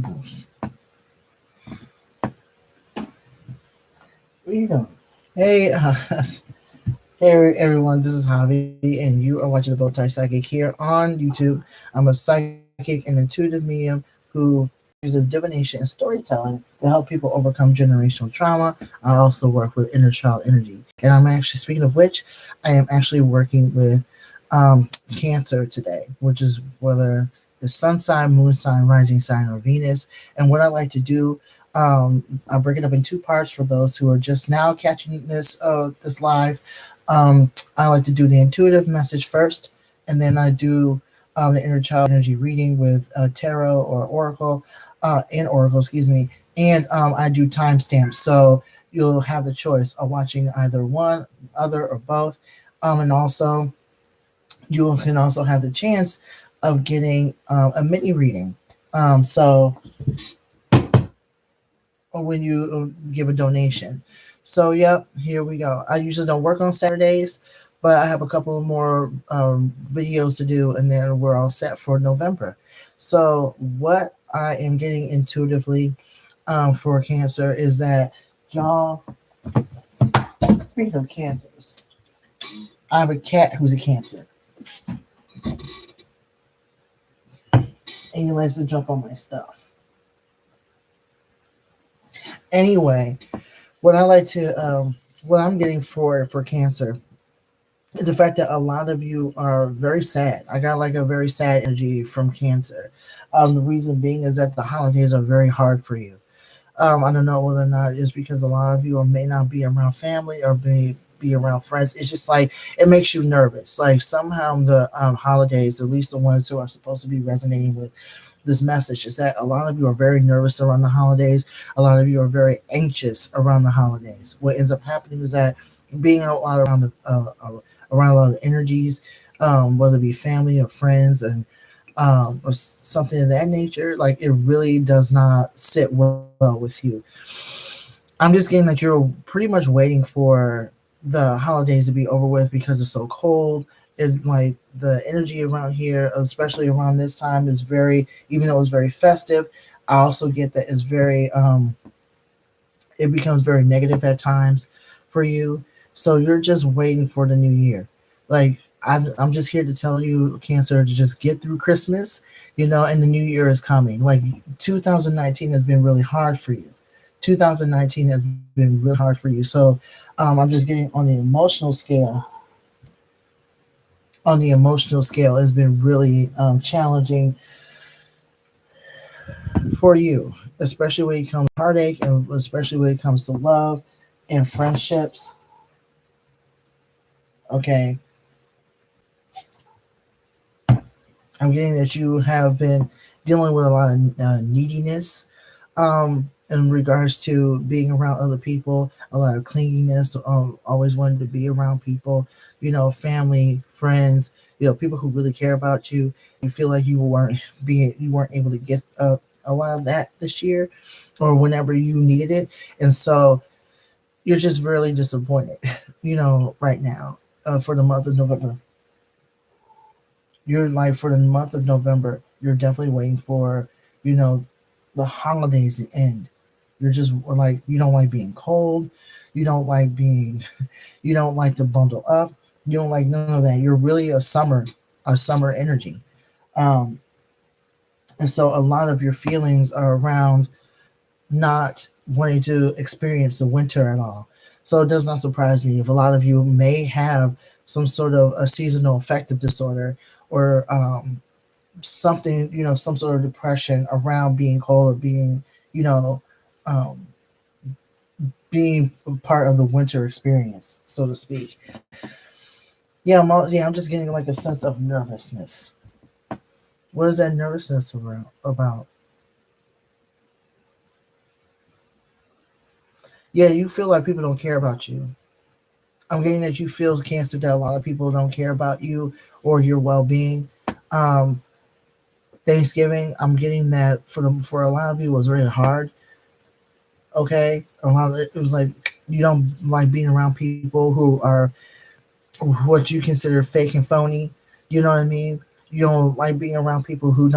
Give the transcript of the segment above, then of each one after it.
boost. What are you doing? Hey, hey everyone, this is Javi, and you are watching the Bowtie Psychic here on YouTube. I'm a psychic and intuitive medium who uses divination and storytelling to help people overcome generational trauma. I also work with inner child energy. And I'm actually, speaking of which, I am actually working with Cancer today, which is whether the sun sign, moon sign, rising sign, or Venus. And what I like to do, I break it up in two parts for those who are just now catching this live. I like to do the intuitive message first, and then I do the inner child energy reading with tarot or oracle, excuse me, and I do timestamps. So you'll have the choice of watching either one, other, or both, and also you can also have the chance of getting a mini reading. So when you give a donation. So, yep, here we go. I usually don't work on Saturdays, but I have a couple more videos to do, and then we're all set for November. So, what I am getting intuitively for Cancer is that y'all, speaking of cancers, I have a cat who's a Cancer, and he likes to jump on my stuff. Anyway, what I like to, what I'm getting for Cancer is the fact that a lot of you are very sad. I got like a very sad energy from Cancer. The reason being is that the holidays are very hard for you. I don't know whether or not it's because a lot of you may not be around family or be around friends. It's just like it makes you nervous. Like somehow the holidays, at least the ones who are supposed to be resonating with this message, is that a lot of you are very nervous around the holidays. A lot of you are very anxious around the holidays. What ends up happening is that being a lot around a lot of energies, whether it be family or friends and or something of that nature, like it really does not sit well with you. I'm just getting that you're pretty much waiting for the holidays to be over with because it's so cold. And like the energy around here, especially around this time, is very, even though it's very festive, I also get that it's very, it becomes very negative at times for you. So you're just waiting for the new year. Like, I'm just here to tell you, Cancer, to just get through Christmas, and the new year is coming. Like, 2019 has been really hard for you. 2019 has been really hard for you. So I'm just getting on the emotional scale. On the emotional scale, it's been really challenging for you, especially when it comes to heartache and especially when it comes to love and friendships. Okay. I'm getting that you have been dealing with a lot of neediness in regards to being around other people, a lot of clinginess, always wanting to be around people, family, friends, people who really care about you. You feel like you weren't able to get a lot of that this year or whenever you needed it. And so you're just really disappointed, right now for the month of November. You're like, for the month of November, you're definitely waiting for, the holidays to end. You're just like, you don't like being cold. You don't like being, you don't like to bundle up. You don't like none of that. You're really a summer energy. Um, and so a lot of your feelings are around not wanting to experience the winter at all. So it does not surprise me if a lot of you may have some sort of a seasonal affective disorder or something, some sort of depression around being cold or being, you know, um, being part of the winter experience, so to speak. Yeah, I'm just getting like a sense of nervousness. What is that nervousness around about? Yeah, you feel like people don't care about you. I'm getting that you feel, Cancer, that a lot of people don't care about you or your well-being. Um, Thanksgiving, I'm getting that for a lot of you it was really hard. Okay, it was like you don't like being around people who are what you consider fake and phony. You know what I mean? You don't like being around people who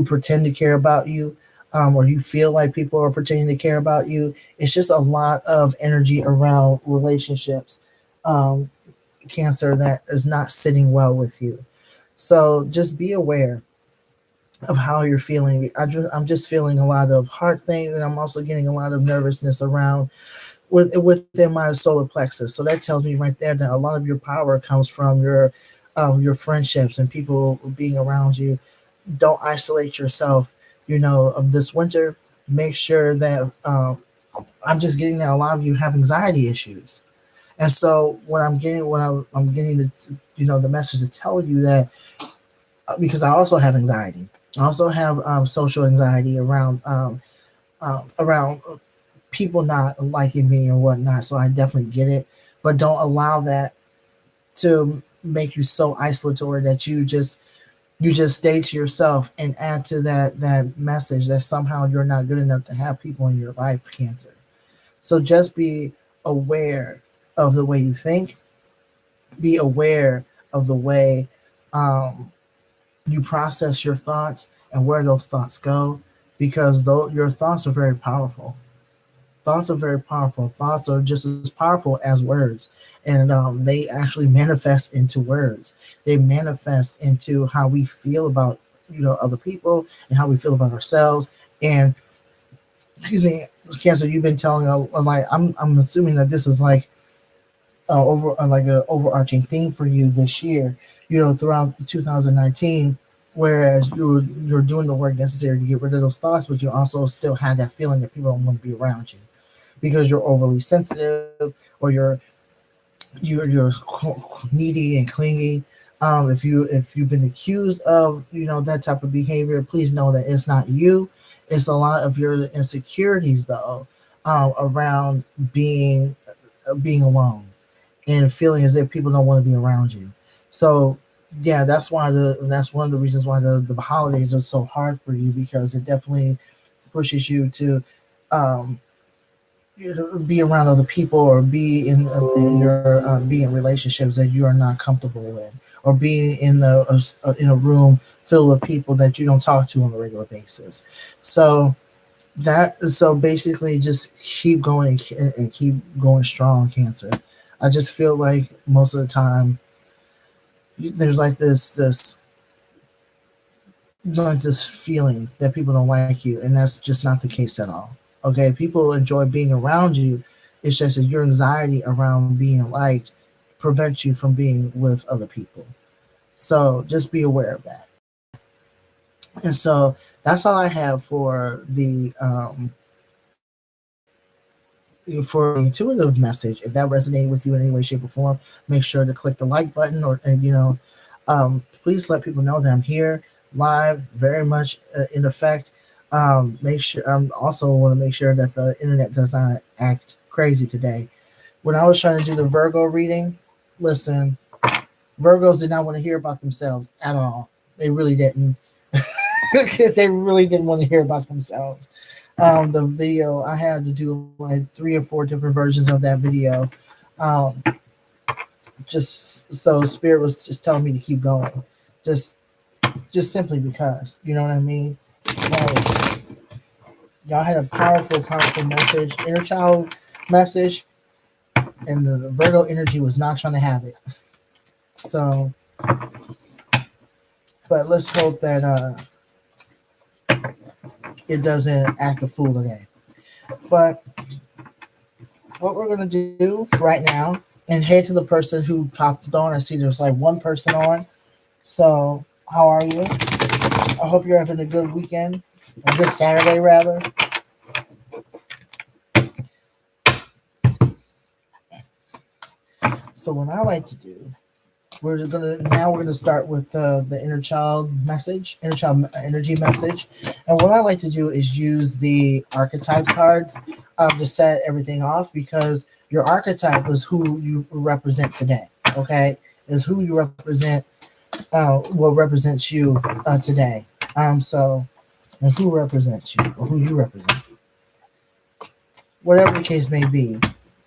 pretend to care about you. or you feel like people are pretending to care about you. It's just a lot of energy around relationships, um, Cancer, that is not sitting well with you. So just be aware of how you're feeling. I'm just feeling a lot of heart things, and I'm also getting a lot of nervousness around within my solar plexus. So that tells me right there that a lot of your power comes from your friendships and people being around you. Don't isolate yourself. This winter, make sure that I'm just getting that a lot of you have anxiety issues. And so I'm getting the message to tell you that, because I also have anxiety. I also have social anxiety around people not liking me or whatnot. So I definitely get it, but don't allow that to make you so isolatory that you just stay to yourself and add to that message that somehow you're not good enough to have people in your life, Cancer. So just be aware of the way you think. Be aware of the way um, you process your thoughts and where those thoughts go, because though your thoughts are very powerful. Thoughts are very powerful. Thoughts are just as powerful as words, and they actually manifest into words. They manifest into how we feel about other people and how we feel about ourselves. And excuse me, Cancer, you've been telling like I'm assuming that this is like over like an overarching theme for you this year. Throughout 2019. Whereas you're doing the work necessary to get rid of those thoughts, but you also still have that feeling that people don't want to be around you because you're overly sensitive, or you're needy and clingy. If you've been accused of that type of behavior, please know that it's not you. It's a lot of your insecurities though, around being alone and feeling as if people don't want to be around you. So yeah, that's one of the reasons why the holidays are so hard for you, because it definitely pushes you to um, be around other people, or be in relationships that you are not comfortable with, or be in a room filled with people that you don't talk to on a regular basis. So basically, just keep going and keep going strong, Cancer. I just feel like most of the time there's like this feeling that people don't like you, and that's just not the case at all. Okay, people enjoy being around you. It's just that your anxiety around being liked prevents you from being with other people. So just be aware of that. And so that's all I have for the intuitive message. If that resonated with you in any way, shape, or form, make sure to click the like button, or and please let people know that I'm here live, very much in effect. Make sure also want to make sure that the internet does not act crazy today. When I was trying to do the Virgo reading, listen, Virgos did not want to hear about themselves at all. They really didn't. They really didn't want to hear about themselves. The video, I had to do like 3 or 4 different versions of that video, um, just so Spirit was just telling me to keep going, just just simply because, you know what I mean. Like, y'all had a powerful message, inner child message, and the Virgo energy was not trying to have it. So, but let's hope that it doesn't act a fool today. But what we're gonna do right now, and head to the person who popped on. I see there's like one person on. So, how are you? I hope you're having a good weekend, a good Saturday rather. So, what I like to do, we're gonna start with the inner child energy message, and what I like to do is use the archetype cards to set everything off, because your archetype is who you represent today. Okay, is who you represent, what represents you today. So, and who represents you, or who you represent, whatever the case may be.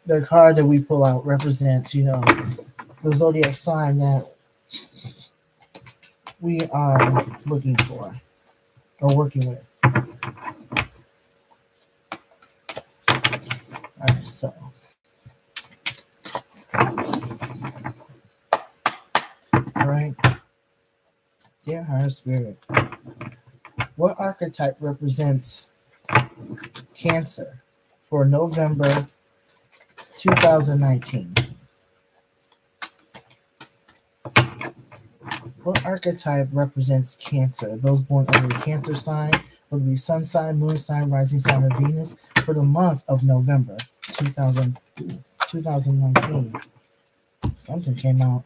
The card that we pull out represents, the zodiac sign that we are looking for or working with. So, all right, dear higher spirit, what archetype represents Cancer for November 2019? What archetype represents Cancer? Those born under the Cancer sign would be sun sign, moon sign, rising sign of Venus for the month of November 2000, 2019. Something came out.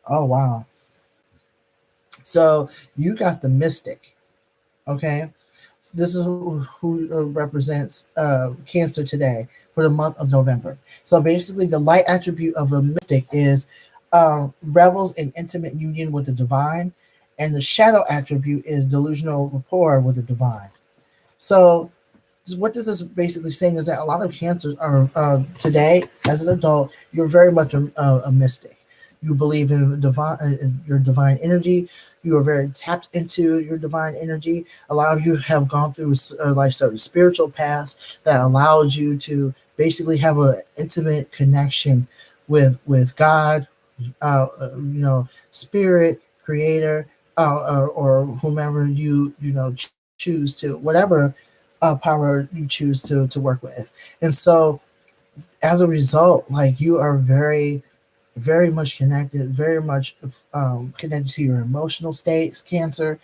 Oh, wow. So you got the mystic, okay? This is who represents Cancer today for the month of November. So basically, the light attribute of a mystic is revels in intimate union with the divine, and the shadow attribute is delusional rapport with the divine. So what this is basically saying is that a lot of cancers are today, as an adult, you're very much a mystic. You believe in divine, in your divine energy. You are very tapped into your divine energy. A lot of you have gone through like certain spiritual paths that allows you to basically have an intimate connection with God, spirit, creator, or whomever choose to, whatever power you choose to work with. And so as a result, like you are very, very much connected, very much connected to your emotional states, Cancer,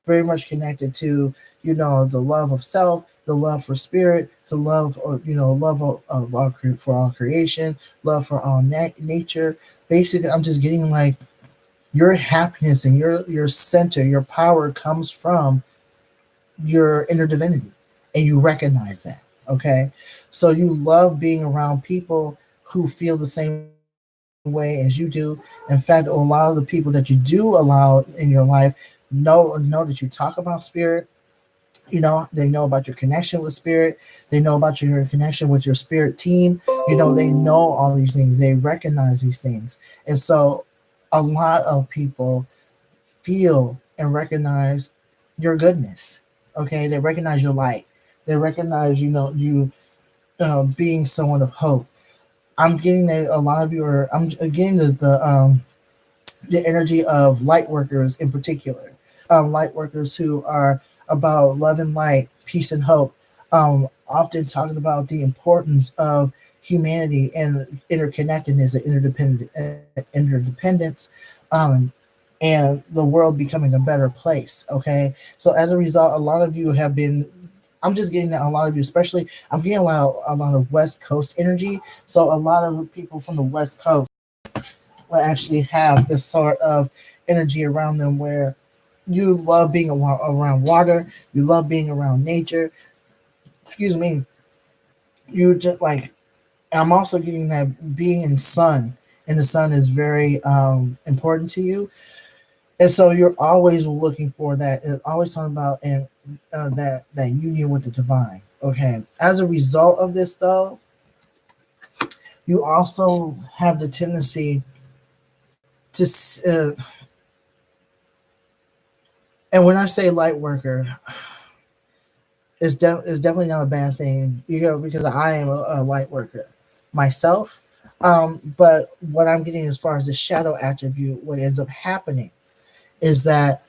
very much connected to, the love of self, the love for spirit, to love, love of all, for all creation, love for all nature. Basically, I'm just getting like your happiness and your center, your power comes from your inner divinity, and you recognize that. Okay, so you love being around people who feel the same way as you do. In fact, a lot of the people that you do allow in your life know that you talk about spirit. They know about your connection with spirit. They know about your connection with your spirit team. They know all these things. They recognize these things. And so a lot of people feel and recognize your goodness. Okay, they recognize your light. They recognize, you being someone of hope. I'm getting that a lot of you are. I'm getting the energy of light workers in particular, light workers who are about love and light, peace and hope, often talking about the importance of humanity and interconnectedness and interdependence, um, and the world becoming a better place. Okay, so as a result, a lot of you have been. I'm just getting that a lot of you, especially I'm getting a lot of West Coast energy. So a lot of people from the West Coast will actually have this sort of energy around them where you love being around water, you love being around nature. Excuse me. You just like, I'm also getting that being in sun, and the sun is very important to you. And so you're always looking for that, and always talking about and that union with the divine. Okay. As a result of this, though, you also have the tendency to, and when I say light worker, it's definitely not a bad thing, because I am a light worker myself. But what I'm getting as far as the shadow attribute, what ends up happening is that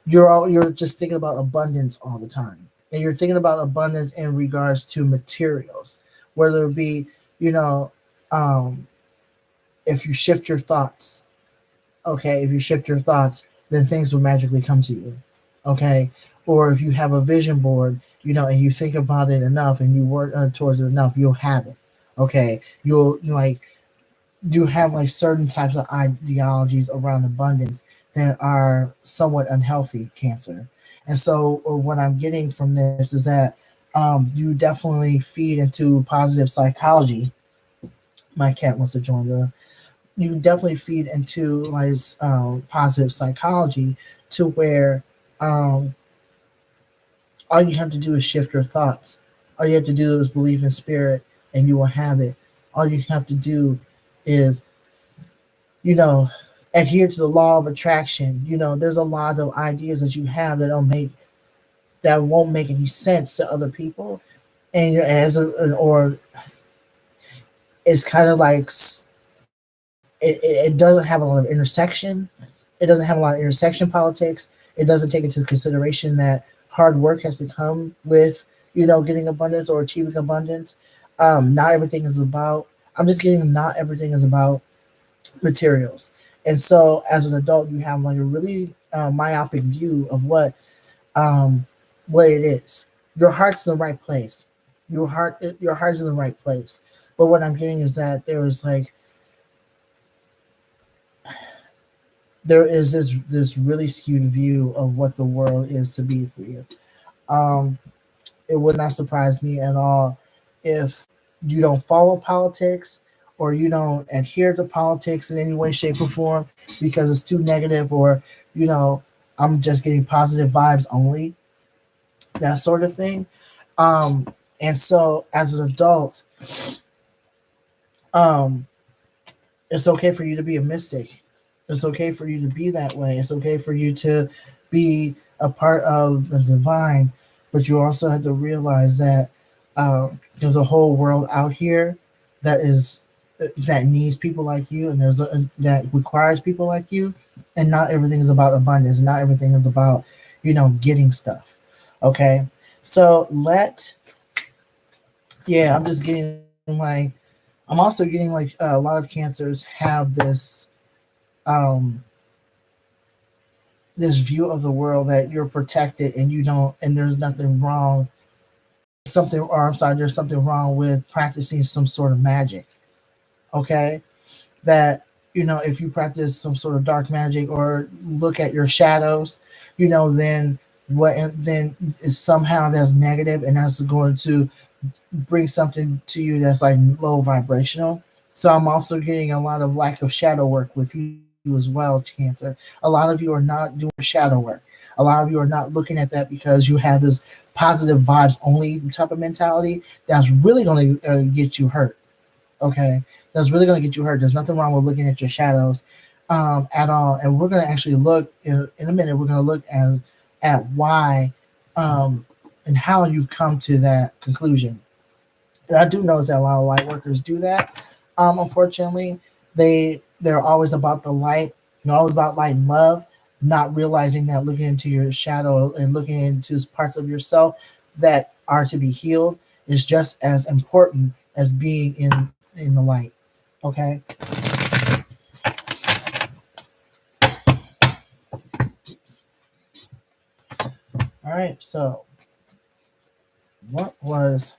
you're just thinking about abundance all the time, and you're thinking about abundance in regards to materials, whether it be, you know um, if you shift your thoughts. Okay, if you shift your thoughts, then things will magically come to you. Okay, or if you have a vision board, and you think about it enough and you work towards it enough, you'll have it. Okay, you'll like you have like certain types of ideologies around abundance that are somewhat unhealthy, Cancer. And so what I'm getting from this is that you definitely feed into positive psychology. My cat wants to join the You definitely feed into like positive psychology, to where um, all you have to do is shift your thoughts. All you have to do is believe in spirit, and you will have it. All you have to do is, you know, adhere to the law of attraction. There's a lot of ideas that you have that won't make any sense to other people, and you're as a, or it's kind of like it doesn't have a lot of intersection. It doesn't have a lot of intersection politics. It doesn't take into consideration that hard work has to come with getting abundance or achieving abundance. Not everything is about. I'm just getting not everything is about materials. And so, as an adult, you have like a really myopic view of um, what it is. Your heart's in the right place. Your heart's in the right place. But what I'm getting is that there is this really skewed view of what the world is to be for you. Um, it would not surprise me at all if you don't follow politics or you don't adhere to politics in any way, shape, or form because it's too negative, or you know, I'm just getting positive vibes only, that sort of thing. And so, as an adult, um, it's okay for you to be a mystic. It's okay for you to be that way. It's okay for you to be a part of the divine, but you also have to realize that there's a whole world out here that is that needs people like you, and that requires people like you, and not everything is about abundance. Not everything is about getting stuff. Okay, so I'm just getting like I'm also getting like a lot of cancers have um this view of the world that you're protected and you don't and there's nothing wrong something or I'm sorry there's something wrong with practicing some sort of magic. Okay, that if you practice some sort of dark magic or look at your shadows, then then is somehow that's negative and that's going to bring something to you that's like low vibrational. So I'm also getting a lot of lack of shadow work with you as well, Cancer. A lot of you are not doing shadow work. A lot of you are not looking at that because you have this positive vibes only type of mentality that's really going to get you hurt. Okay, that's really going to get you hurt. There's nothing wrong with looking at your shadows at all. And we're going to actually look in a minute. We're going to look at why and how you've come to that conclusion. And I do notice that a lot of light workers do that. Unfortunately, they're always about the light. They're always about light and love, not realizing that looking into your shadow and looking into parts of yourself that are to be healed is just as important as being in the light. Okay. All right. So, what was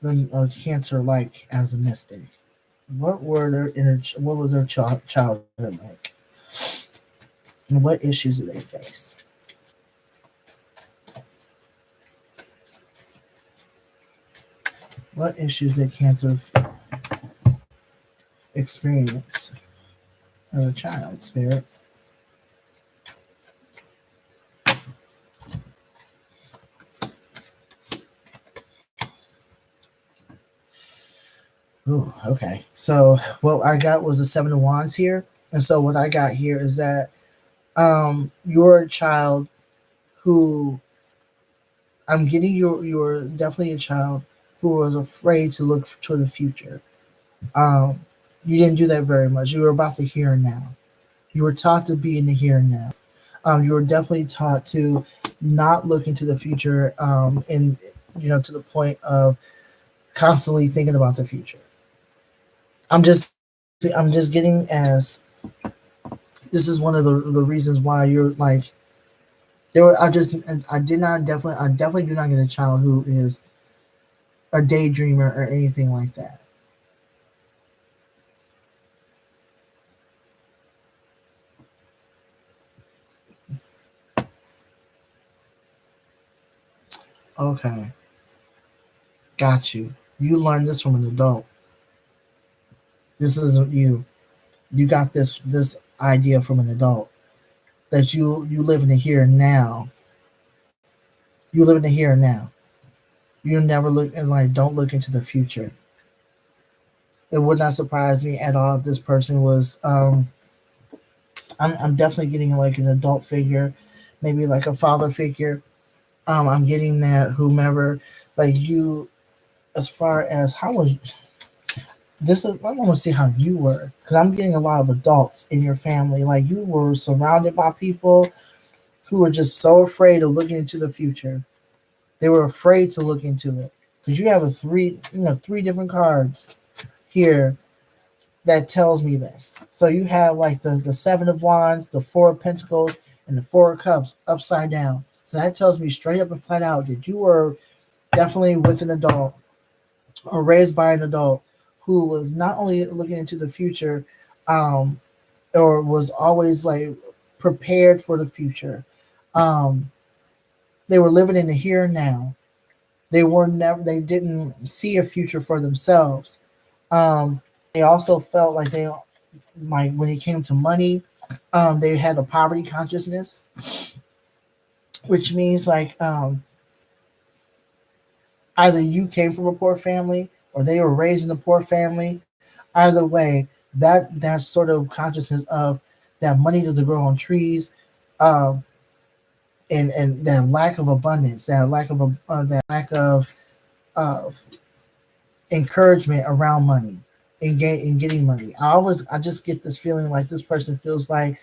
the cancer like as a mystic? What was their childhood like? And what issues do they face? What issues did cancer experience as a child, Spirit? Ooh, okay. So what I got was a seven of wands here. And so what I got here is that you're a child who I'm getting you're definitely a child who was afraid to look to the future. Um, you didn't do that very much. You were about the here and now. You were taught to be in the here and now. You were definitely taught to not look into the future, and to the point of constantly thinking about the future. I'm just I'm just getting as this is one of the reasons why you're like there were I definitely do not get a child who is a daydreamer or anything like that. Okay, got you. You learned this from an adult. This isn't you. You got this idea from an adult that you live in the here and now. You live in the here and now. You never look and like don't look into the future. It would not surprise me at all if this person was I'm definitely getting like an adult figure, maybe like a father figure. I'm getting that whomever like you as far as how was this is I want to see how you were because I'm getting a lot of adults in your family. Like you were surrounded by people who were just so afraid of looking into the future. They were afraid to look into it because you have three different cards here that tells me this. So you have like the seven of wands, the four of pentacles, and the four of cups upside down. So that tells me straight up and flat out that you were definitely with an adult or raised by an adult who was not only looking into the future, um, or was always like prepared for the future. Um, they were living in the here and now. They didn't see a future for themselves. They also felt like when it came to money, they had a poverty consciousness, which means like either you came from a poor family or they were raised in a poor family. Either way, that sort of consciousness of that money doesn't grow on trees, um, and that lack of abundance, that lack of encouragement around money in getting money. I just get this feeling like this person feels like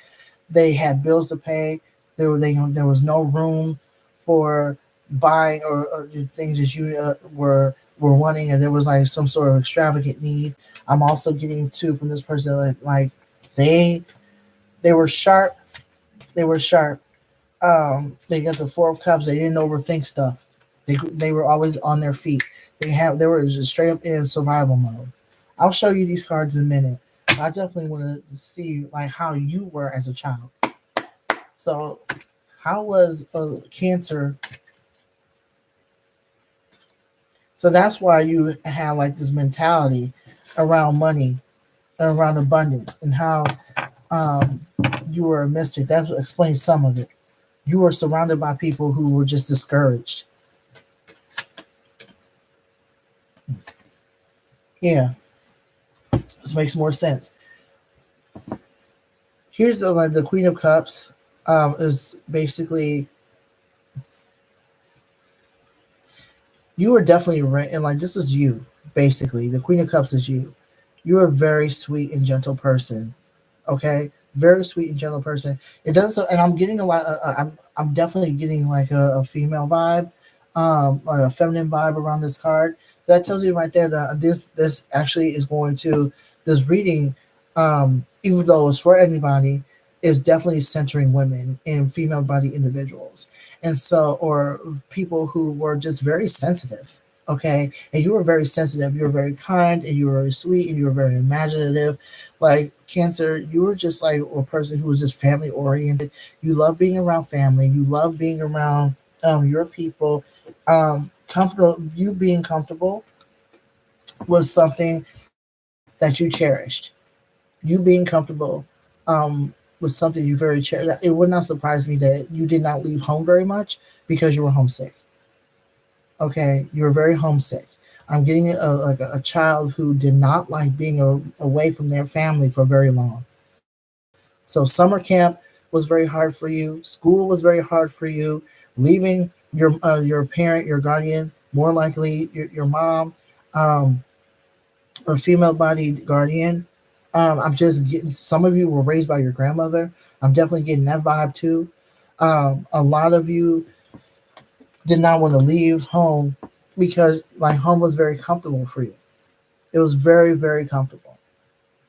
they had bills to pay. There was no room for buying or things that you were wanting, and there was like some sort of extravagant need. I'm also getting too from this person like they they were sharp. They were sharp. They got the four of cups. They didn't overthink stuff. They were always on their feet. They were just straight up in survival mode. I'll show you these cards in a minute. I definitely want to see like how you were as a child. So, how was Cancer? So that's why you have like this mentality around money, around abundance, and how um, you were a mystic. That explains some of it. You were surrounded by people who were just discouraged. Yeah, this makes more sense. Here's the Queen of Cups. Is basically you were definitely right, and like this is you. Basically, the Queen of Cups is you. You're a very sweet and gentle person. Okay, very sweet and gentle person. It does, and I'm getting a lot. I'm definitely getting like a female vibe, or a feminine vibe around this card. That tells you right there that this actually is going to this reading, even though it's for anybody, is definitely centering women and female body individuals, and so or people who were just very sensitive. Okay, and you were very sensitive. You were very kind, and you were very sweet, and you were very imaginative. Like Cancer, you were just like a person who was just family oriented. You love being around family. You love being around your people. Comfortable. You being comfortable was something that you cherished. You being comfortable was something you very cherished. It would not surprise me that you did not leave home very much because you were homesick. Okay, you were very homesick. I'm getting a child who did not like being away from their family for very long. So summer camp was very hard for you. School was very hard for you. Leaving your parent, your guardian, more likely your mom, um, or female bodied guardian. I'm just getting. Some of you were raised by your grandmother. I'm definitely getting that vibe too. A lot of you did not want to leave home because like home was very comfortable for you. It was very comfortable.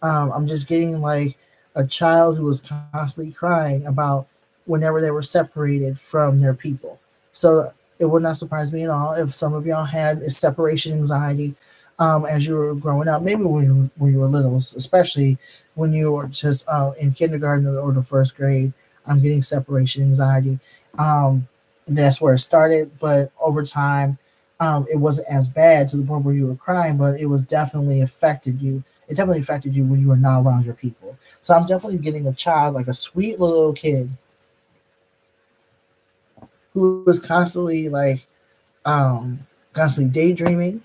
I'm just getting like a child who was constantly crying about whenever they were separated from their people. So it would not surprise me at all if some of y'all had a separation anxiety as you were growing up. Maybe when you were little, especially when you were just in kindergarten or the first grade. I'm getting separation anxiety. Um, that's where it started, but over time, it wasn't as bad to the point where you were crying, but it was definitely affected you. It definitely affected you when you were not around your people. So I'm definitely getting a child, like a sweet little kid, who was constantly like constantly daydreaming.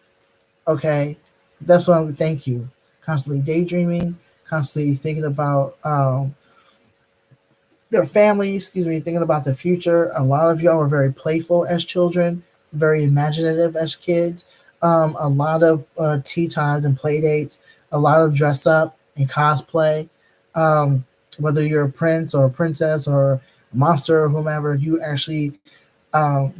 Okay, that's what I'm. Thank you. Constantly daydreaming, constantly thinking about their family. Excuse me, thinking about the future. A lot of y'all were very playful as children, very imaginative as kids. A lot of tea times and play dates. a lot of dress up and cosplay. Um, Whether you're a prince or a princess or a monster or whomever, you actually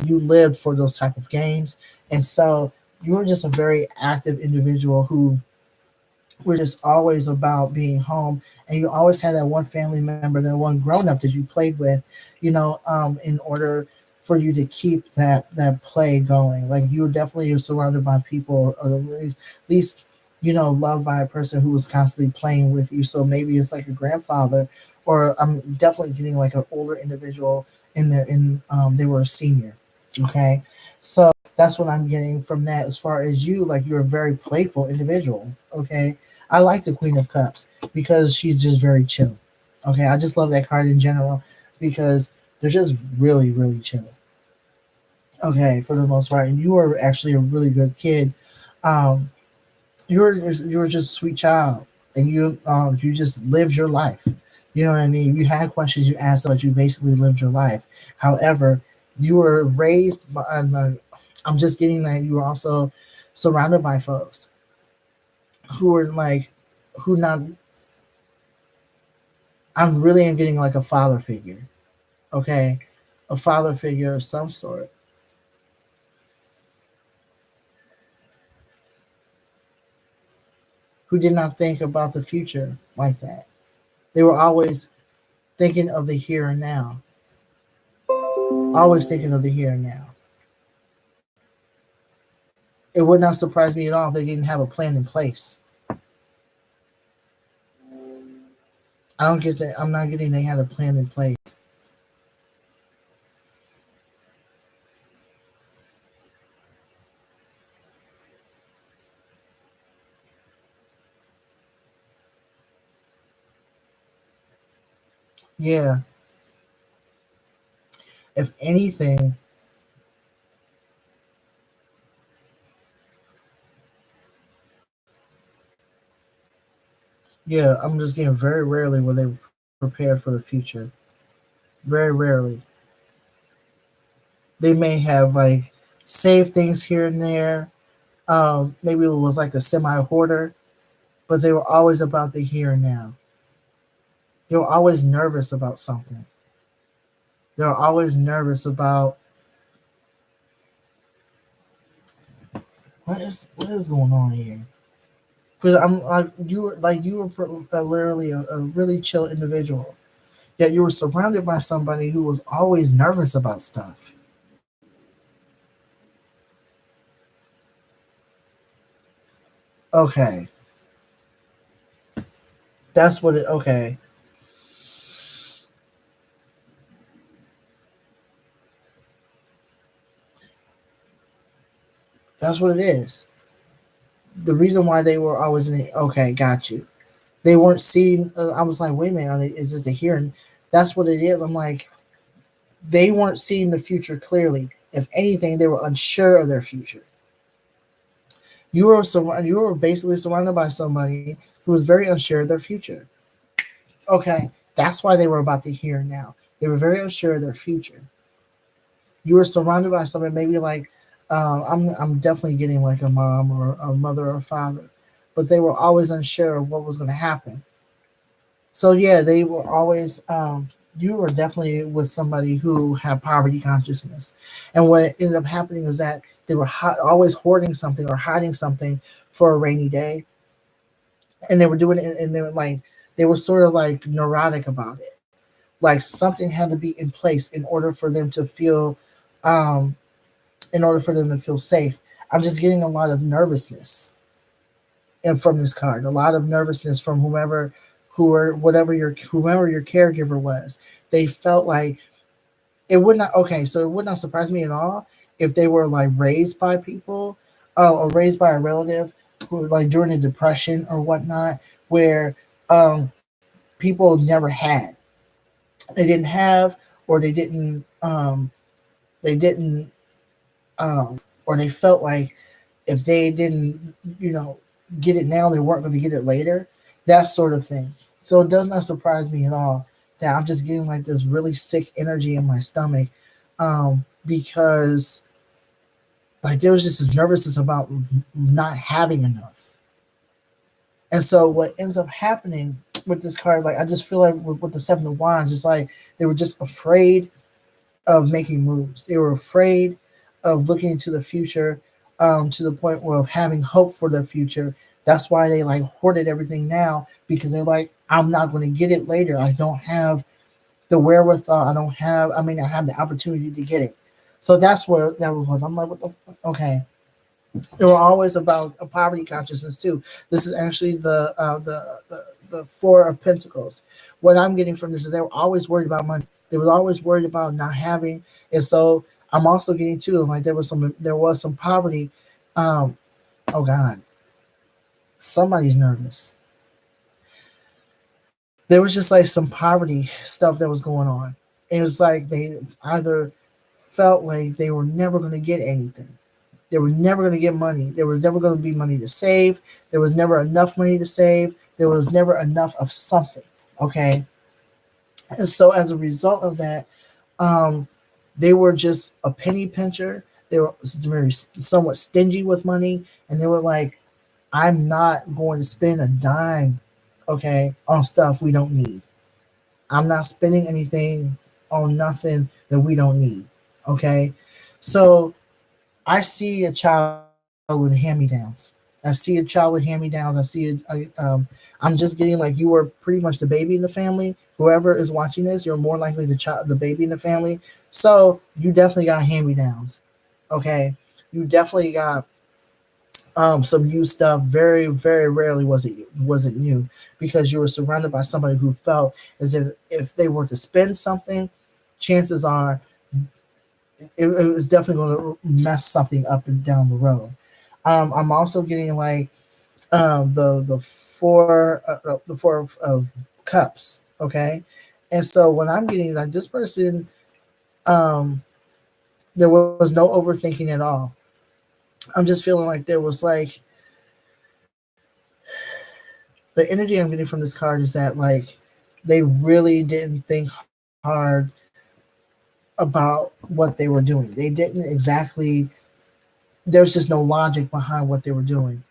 you lived for those type of games, and so you were just a very active individual who were just always about being home, and you always had that one family member, that one grown up that you played with, in order for you to keep that play going. Like you were definitely surrounded by people, or at least loved by a person who was constantly playing with you. So maybe it's like a grandfather, or I'm definitely getting like an older individual in there. In They were a senior. Okay, so that's what I'm getting from that. As far as you, like you're a very playful individual. Okay, I like the Queen of Cups because she's just very chill. Okay, I just love that card in general because they're just really, really chill. Okay, for the most part, and you are actually a really good kid. Um, you're just a sweet child, and you just lived your life. You know what I mean? You had questions you asked, but you basically lived your life. However, you were raised by. I'm just getting that you were also surrounded by folks who were like, who not. I'm really am getting like a father figure. Okay, a father figure of some sort who did not think about the future like that. They were always thinking of the here and now. Always thinking of the here and now. It would not surprise me at all if they didn't have a plan in place. I don't get that. I'm not getting they had a plan in place. Yeah. If anything, yeah, I'm just getting very rarely were they prepared for the future. Very rarely. They may have like saved things here and there. Maybe it was like a semi hoarder, but they were always about the here and now. They were always nervous about something. They were always nervous about what is going on here. Because I'm like you were literally a really chill individual. Yet you were surrounded by somebody who was always nervous about stuff. Okay, that's what it. Okay, that's what it is. The reason why they were always in the okay, got you. They weren't seeing. I was like, wait a minute, is this a hearing? That's what it is. I'm like, they weren't seeing the future clearly. If anything, they were unsure of their future. You were basically surrounded by somebody who was very unsure of their future. Okay, that's why they were about the here and now. They were very unsure of their future. You were surrounded by somebody maybe like I'm definitely getting like a mom or a mother or a father, but they were always unsure of what was going to happen. So yeah, they were always. You were definitely with somebody who had poverty consciousness, and what ended up happening was that they were always hoarding something or hiding something for a rainy day, and they were doing it, and they were sort of like neurotic about it. Like something had to be in place um, in order for them to feel safe. I'm just getting a lot of nervousness and from this card, a lot of nervousness from whoever your caregiver was. They felt like it would not okay, so it would not surprise me at all if they were like raised by people, or raised by a relative who like during the depression or whatnot, where um, people never had, they didn't have, or they didn't or they felt like if they didn't, you know, get it now, they weren't going to get it later. That sort of thing. So it does not surprise me at all that I'm just getting like this really sick energy in my stomach, because like there was just this nervousness about not having enough. And so what ends up happening with this card, like I just feel like with the Seven of Wands, it's like they were just afraid of making moves. They were afraid of looking into the future, to the point where of having hope for the future. That's why they like hoarded everything now, because they're like, I'm not going to get it later. I don't have the wherewithal. I don't have. I mean, I have the opportunity to get it. So that's where that was. I'm like, what the? Okay. They were always about a poverty consciousness too. This is actually the Four of Pentacles. What I'm getting from this is they were always worried about money. They were always worried about not having, and so I'm also getting too like there was some poverty. Um, oh God, somebody's nervous. There was just like some poverty stuff that was going on. It was like they either felt like they were never going to get anything. They were never going to get money. There was never going to be money to save. There was never enough money to save. There was never enough of something. Okay. And so as a result of that, um, they were just a penny pincher. They were very somewhat stingy with money. And they were like, I'm not going to spend a dime, okay, on stuff we don't need. I'm not spending anything on nothing that we don't need. Okay. So I see a child with hand-me-downs. I see a child with hand-me-downs. I see I'm just getting like you were pretty much the baby in the family. Whoever is watching this, you're more likely the baby in the family. So you definitely got hand-me-downs. Okay, you definitely got some new stuff. Very, very rarely was it new, because you were surrounded by somebody who felt as if they were to spend something, chances are it was definitely going to mess something up and down the road. I'm also getting like the four of cups. Okay, and so when I'm getting like this person, um, there was no overthinking at all. I'm just feeling like there was like the energy I'm getting from this card is that like they really didn't think hard about what they were doing. They didn't exactly. There's just no logic behind what they were doing.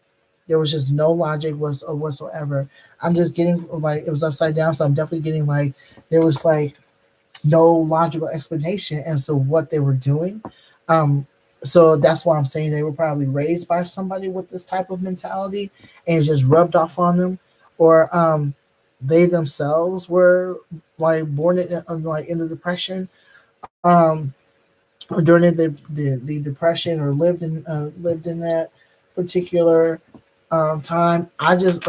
There was just no logic whatsoever. I'm just getting like it was upside down, so I'm definitely getting like there was like no logical explanation as to what they were doing. Um, so that's why I'm saying they were probably raised by somebody with this type of mentality and just rubbed off on them, or they themselves were like born in the depression, um, during the depression, or lived in that particular time. I just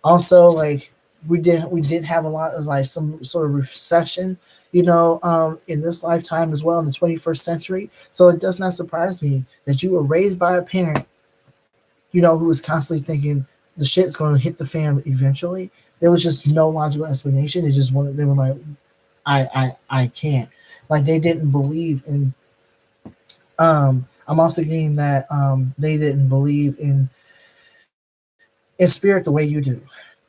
also like we did have a lot of like some sort of recession, in this lifetime as well, in the 21st century. So it does not surprise me that you were raised by a parent, who was constantly thinking the shit's going to hit the fan eventually. There was just no logical explanation. They were like, I can't. Like they didn't believe in. I'm also getting that they didn't believe in spirit the way you do.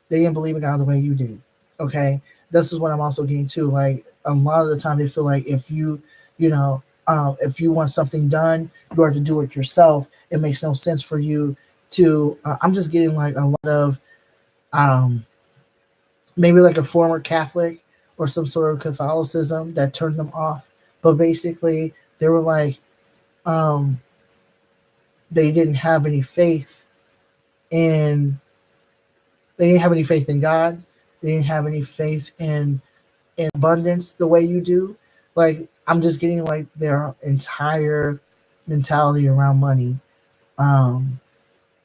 They didn't believe in God the way you do. Okay, this is what I'm also getting too. Like a lot of the time, they feel like if you want something done, you have to do it yourself. It makes no sense for you to. I'm just getting like a lot of um, maybe like a former Catholic or some sort of Catholicism that turned them off. But basically, they were like um, they didn't have any faith in they didn't have any faith in God. They didn't have any faith in abundance the way you do. Like I'm just getting like their entire mentality around money, um,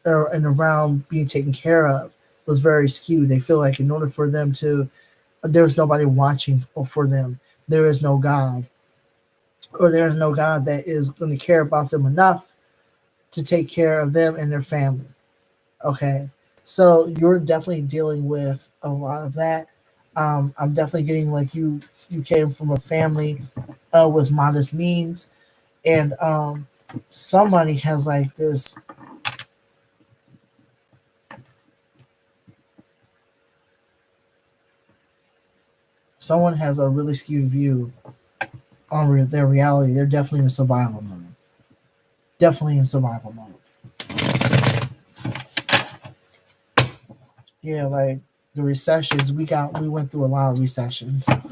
and around being taken care of was very skewed. They feel like in order for them to, there's nobody watching for them. There is no God, or there is no God that is going to care about them enough to take care of them and their family. Okay, so you're definitely dealing with a lot of that. I'm definitely getting like you came from a family with modest means, and somebody has like this. Someone has a really skewed view on their reality. They're definitely in survival mode. Definitely in survival mode. Yeah, like the recessions, we went through a lot of recessions. And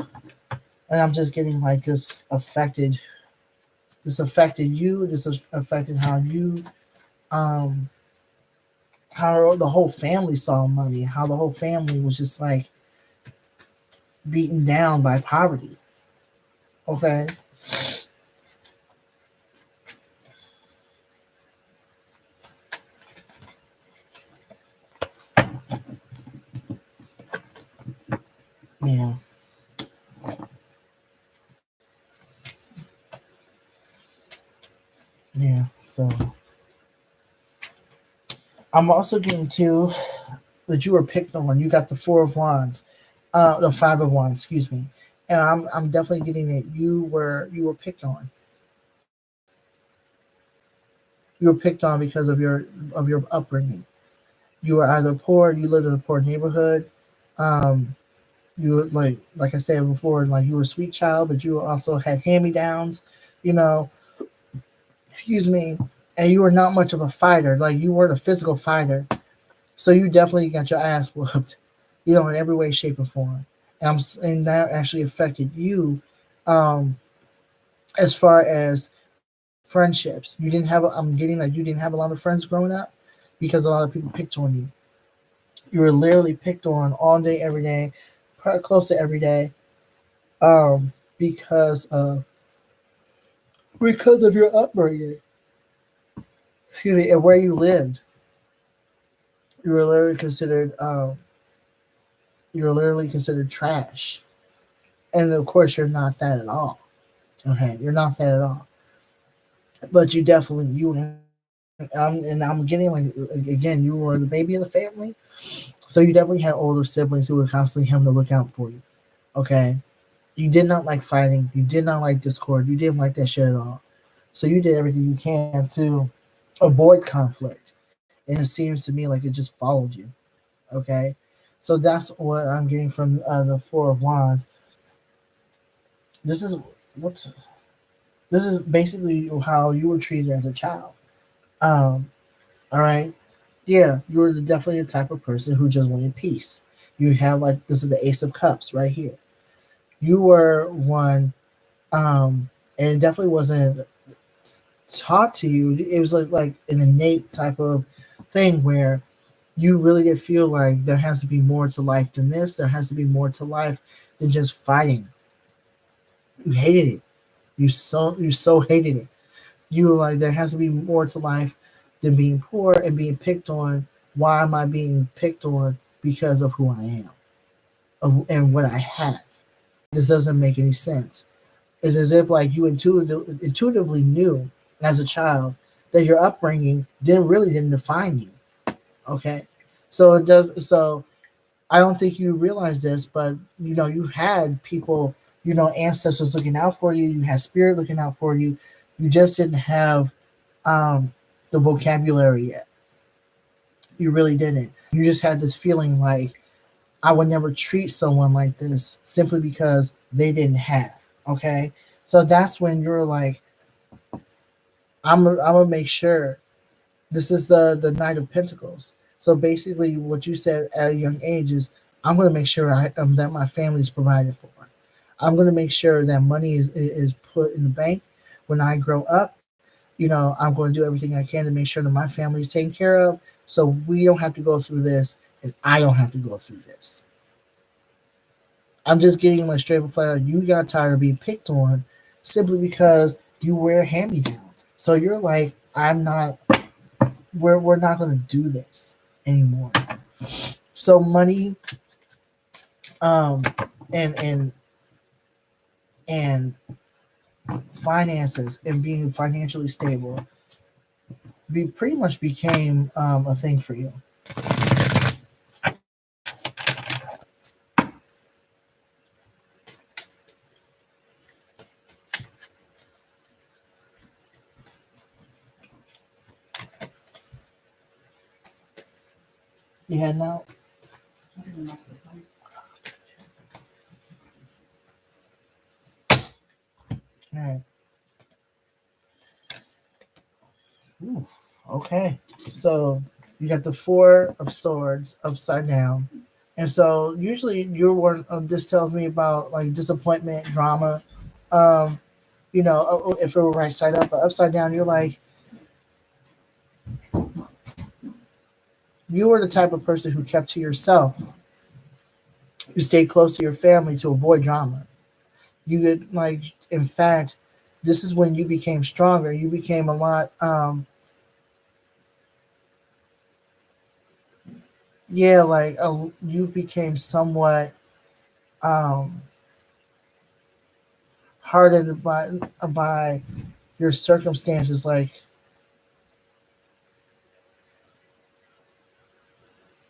I'm just getting like this affected you, this affected how you um how the whole family saw money, how the whole family was just like beaten down by poverty. Okay. Yeah, yeah. So I'm also getting to that you were picked on. You got the four of wands, the five of wands, excuse me. And I'm definitely getting that you were picked on. You were picked on because of your upbringing. You were either poor, you lived in a poor neighborhood. Um, you were like I said before, like you were a sweet child, but you also had hand me downs. You know, excuse me, and you were not much of a fighter. Like you weren't a physical fighter, so you definitely got your ass whooped. You know, in every way, shape, or form. And that actually affected you, um, as far as friendships. You didn't have. I'm getting like you didn't have a lot of friends growing up because a lot of people picked on you. You were literally picked on all day, every day, probably close to every day, because of your upbringing. Excuse me, and where you lived. You were literally considered you were literally considered trash. And of course, you're not that at all. Okay, you're not that at all. But you definitely and I'm getting like again, you were the baby of the family, so you definitely had older siblings who were constantly having to look out for you. Okay, you did not like fighting. You did not like discord. You didn't like that shit at all. So you did everything you can to avoid conflict, and it seems to me like it just followed you. Okay, so that's what I'm getting from the Four of Wands. This is what's this is basically how you were treated as a child. Um, all right, yeah, you were definitely the type of person who just wanted peace. You have like this is the Ace of Cups right here. You were one, and it definitely wasn't taught to you. It was like an innate type of thing where you really did feel like there has to be more to life than this. There has to be more to life than just fighting. You hated it. You so hated it. You were like, there has to be more to life than being poor and being picked on. Why am I being picked on? Because of who I am and what I have. This doesn't make any sense. It's as if like you intuitively knew as a child that your upbringing didn't define you. Okay, so it does. So I don't think you realize this, but you had people, ancestors looking out for you. You had spirit looking out for you. You just didn't have the vocabulary yet. You really didn't. You just had this feeling like I would never treat someone like this simply because they didn't have. Okay, so that's when you're like, I'm gonna make sure. This is the Knight of Pentacles. So basically, what you said at a young age is, I'm going to make sure that my family is provided for. I'm going to make sure that money is put in the bank when I grow up. I'm going to do everything I can to make sure that my family is taken care of, so we don't have to go through this, and I don't have to go through this. I'm just getting like straight up flat out. You got tired of being picked on simply because you wear hand me downs. So you're like, I'm not we're not going to do this anymore. So money, um, and and finances and being financially stable pretty much became a thing for you. You had now. All right. Ooh, okay. So You got the Four of Swords upside down. And so usually you're one of this tells me about like disappointment, drama. Um, if it were right side up, but upside down, you're like you were the type of person who kept to yourself. You stayed close to your family to avoid drama. You could like, in fact, this is when you became stronger. You became a lot. Yeah, like you became somewhat um, hardened by your circumstances. Like,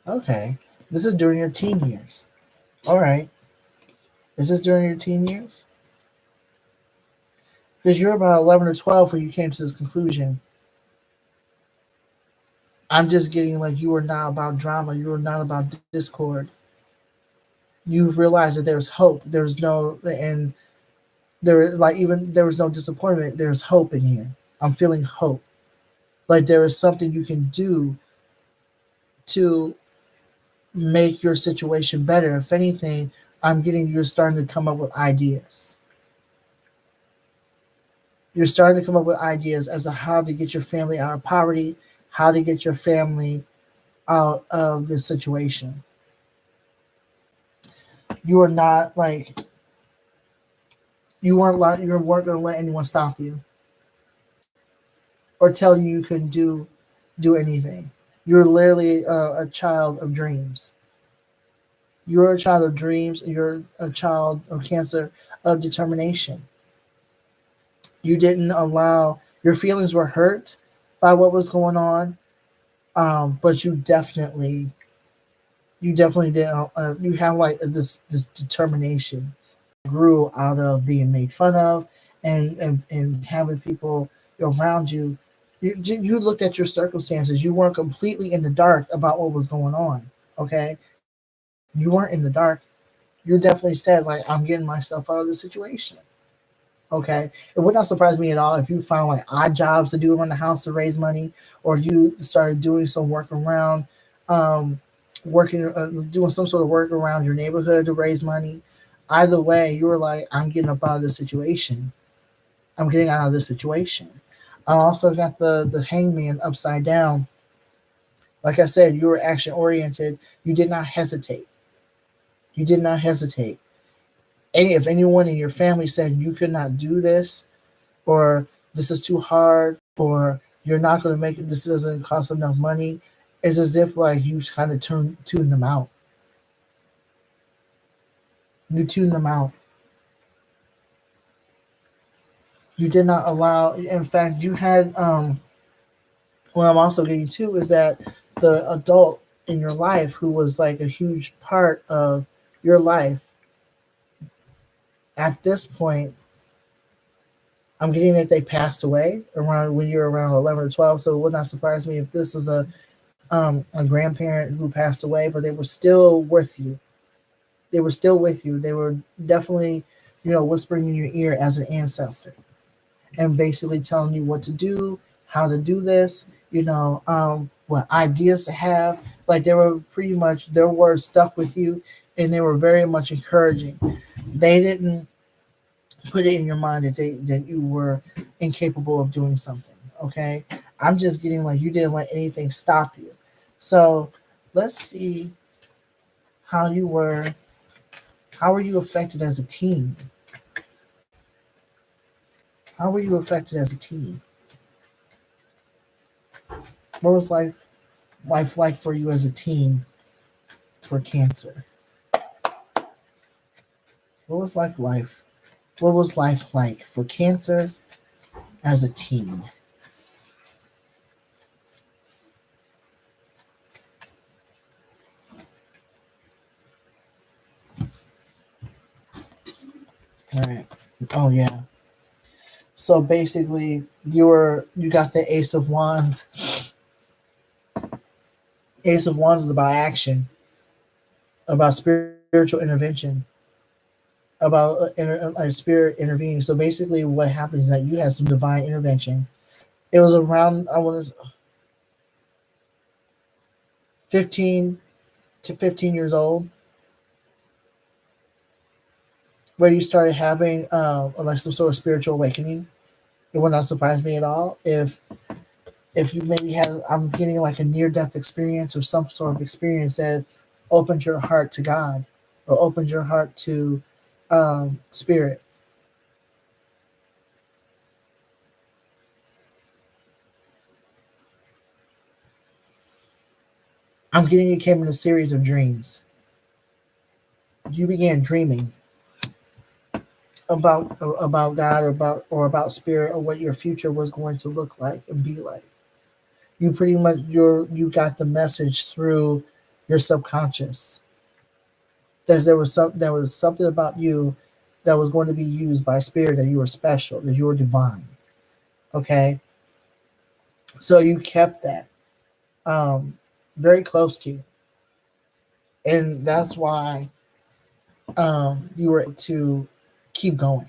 okay, this is during your teen years. All right, this is during your teen years because you're about 11 or 12 when you came to this conclusion. I'm just getting like you were not about drama. You were not about discord. You realized that there's hope. There's no and there like even there was no disappointment. There's hope in here. I'm feeling hope. Like there is something you can do to make your situation better. If anything, I'm getting you're starting to come up with ideas. You're starting to come up with ideas as to how to get your family out of poverty, how to get your family out of this situation. You are not like you weren't going to let anyone stop you or tell you you couldn't do anything. You're literally a child of dreams. You're a child of dreams. You're a child of cancer of determination. You didn't allow your feelings were hurt by what was going on, but you definitely did. You have like this determination grew out of being made fun of and having people around you. You looked at your circumstances. You weren't completely in the dark about what was going on. Okay, you weren't in the dark. You definitely said like I'm getting myself out of this situation. Okay, it would not surprise me at all if you found like odd jobs to do around the house to raise money, or you started doing some work around, um, doing some sort of work around your neighborhood to raise money. Either way, you were like, I'm getting up out of this situation. I'm getting out of this situation. I also got the hangman upside down. Like I said, you were action oriented. You did not hesitate. You did not hesitate. And if anyone in your family said you could not do this, or this is too hard, or you're not going to make it, this doesn't cost enough money, it's as if like you kind of tune them out. You tune them out. You did not allow. In fact, you had. What I'm also getting too is that the adult in your life who was like a huge part of your life at this point. I'm getting that they passed away around when you're around 11 or 12. So it would not surprise me if this is a grandparent who passed away, but they were still with you. They were still with you. They were definitely, whispering in your ear as an ancestor and basically telling you what to do, how to do this, what ideas to have. Like they were pretty much their words stuck with you, and they were very much encouraging. They didn't put it in your mind that you were incapable of doing something. Okay, I'm just getting like you didn't let anything stop you. So let's see how you were. How were you affected as a teen? How were you affected as a teen? What was life like for you as a teen for cancer? What was like life? What was life like for cancer as a teen? All right. Oh yeah. So basically, you got the Ace of Wands. Ace of Wands is about action, about spiritual intervention, about spirit intervening. So basically, what happens is that you had some divine intervention. It was around. I want to. 15 to 15 years old, where you started having like some sort of spiritual awakening. It would not surprise me at all if you maybe had, I'm getting like a near death experience or some sort of experience that opened your heart to God or opened your heart to spirit. I'm getting you came in a series of dreams. You began dreaming about God or about spirit or what your future was going to look like and be like. You pretty much you got the message through your subconscious that there was something about you that was going to be used by spirit, that you were special, that you were divine. Okay, so you kept that um, very close to you, and that's why you were able to keep going.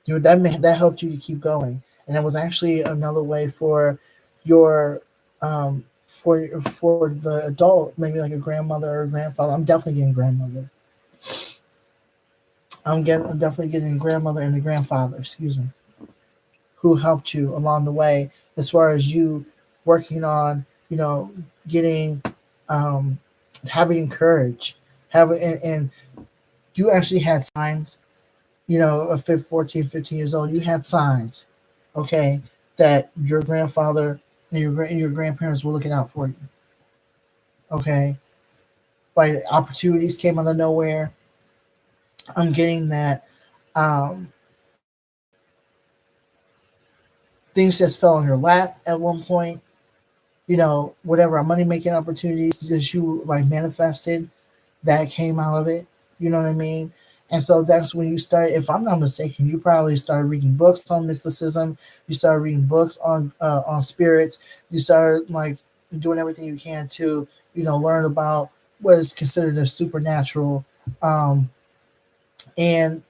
That helped you to keep going, and that was actually another way for your for the adult, maybe like a grandmother or a grandfather. I'm definitely getting grandmother. I'm definitely getting a grandmother and a grandfather. Excuse me, who helped you along the way as far as you working on, getting, um, having courage, having and you actually had signs, of 14, 15 years old. You had signs, okay, that your grandfather and your grandparents were looking out for you. Okay, like opportunities came out of nowhere. I'm getting that um, things just fell in your lap at one point. Whatever money making opportunities that you like manifested that came out of it. You know what I mean? And so that's when you start, if I'm not mistaken, you probably started reading books on mysticism. You started reading books on spirits. You started like doing everything you can to, learn about what is considered a supernatural. Um, and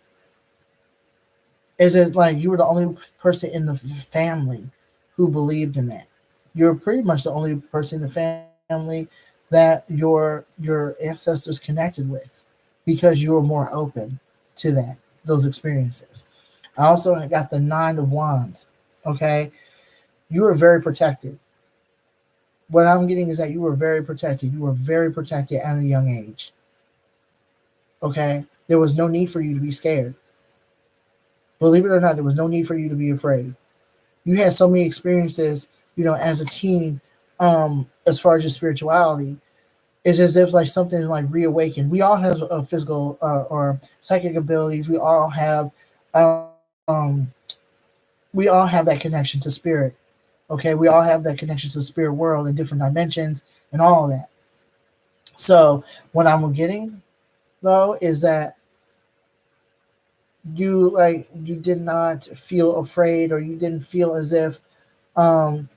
is it like you were the only person in the family who believed in that? You're pretty much the only person in the family that your ancestors connected with because you were more open to those experiences. I also got the Nine of Wands. Okay, you were very protected. What I'm getting is that you were very protected. You were very protected at a young age. Okay, there was no need for you to be scared. Believe it or not, there was no need for you to be afraid. You had so many experiences, as a teen, as far as your spirituality. It's as if like something like reawakened. We all have physical or psychic abilities. Um, we all have that connection to spirit. Okay, we all have that connection to the spirit world in different dimensions and all of that. So what I'm getting though is that you did not feel afraid, or you didn't feel as if um,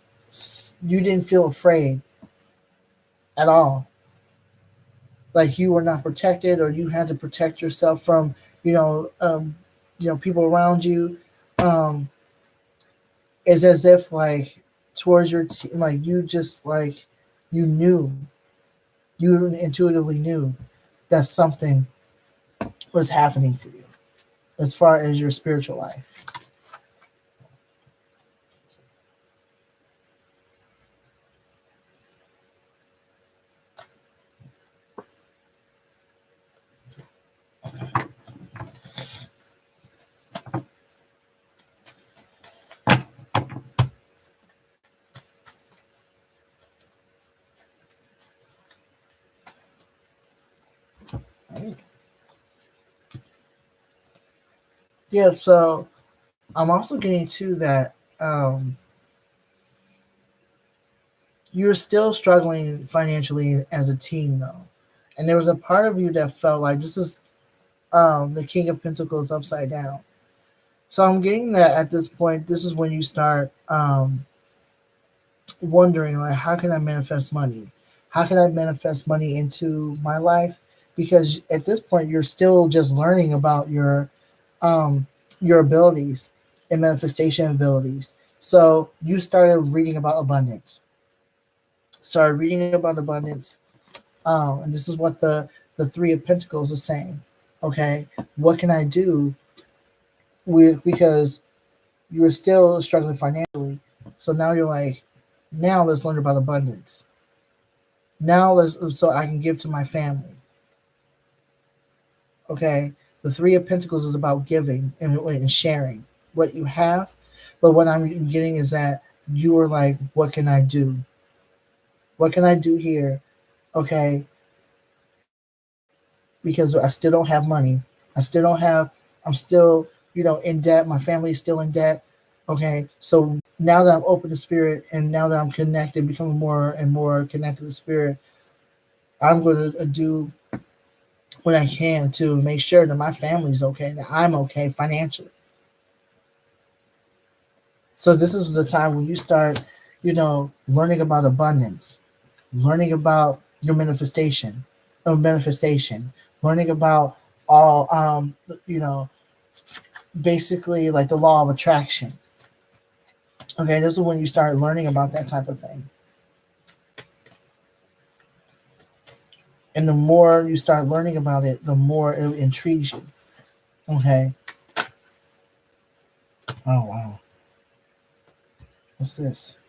you didn't feel afraid at all. Like you were not protected, or you had to protect yourself from you know um, people around you. Um, it's as if like towards like you just like you knew, you intuitively knew that something was happening for you as far as your spiritual life. Yeah, so I'm also getting to that you're still struggling financially as a teen though, and there was a part of you that felt like this is the King of Pentacles upside down. So I'm getting that at this point, this is when you start wondering like, how can I manifest money? How can I manifest money into my life? Because at this point, you're still just learning about um, your abilities and manifestation abilities. So you started reading about abundance. Started reading about abundance, And this is what the Three of Pentacles is saying. Okay, what can I do with, because you were still struggling financially, so now you're like, now let's learn about abundance. Now let's, so I can give to my family. Okay, the Three of Pentacles is about giving and sharing what you have, but what I'm getting is that you are like, what can I do? What can I do here? Okay, because I still don't have money. I still don't have. I'm still, in debt. My family is still in debt. Okay, so now that I'm open to spirit, and now that I'm connected, becoming more and more connected to spirit, I'm going to do what I can to make sure that my family's okay, that I'm okay financially. So this is the time when you start, learning about abundance, learning about your manifestation, learning about all, basically like the law of attraction. Okay, this is when you start learning about that type of thing. And the more you start learning about it, the more it intrigues you. Okay. Oh, wow. What's this?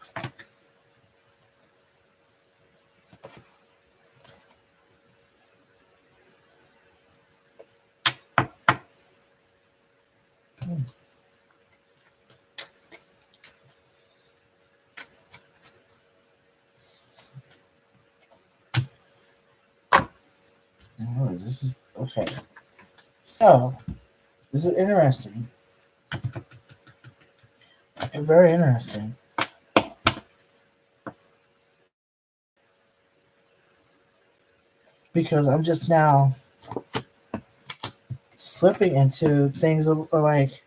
Hmm. What is this? Okay. So, this is interesting. Very interesting. Because I'm just now slipping into things like,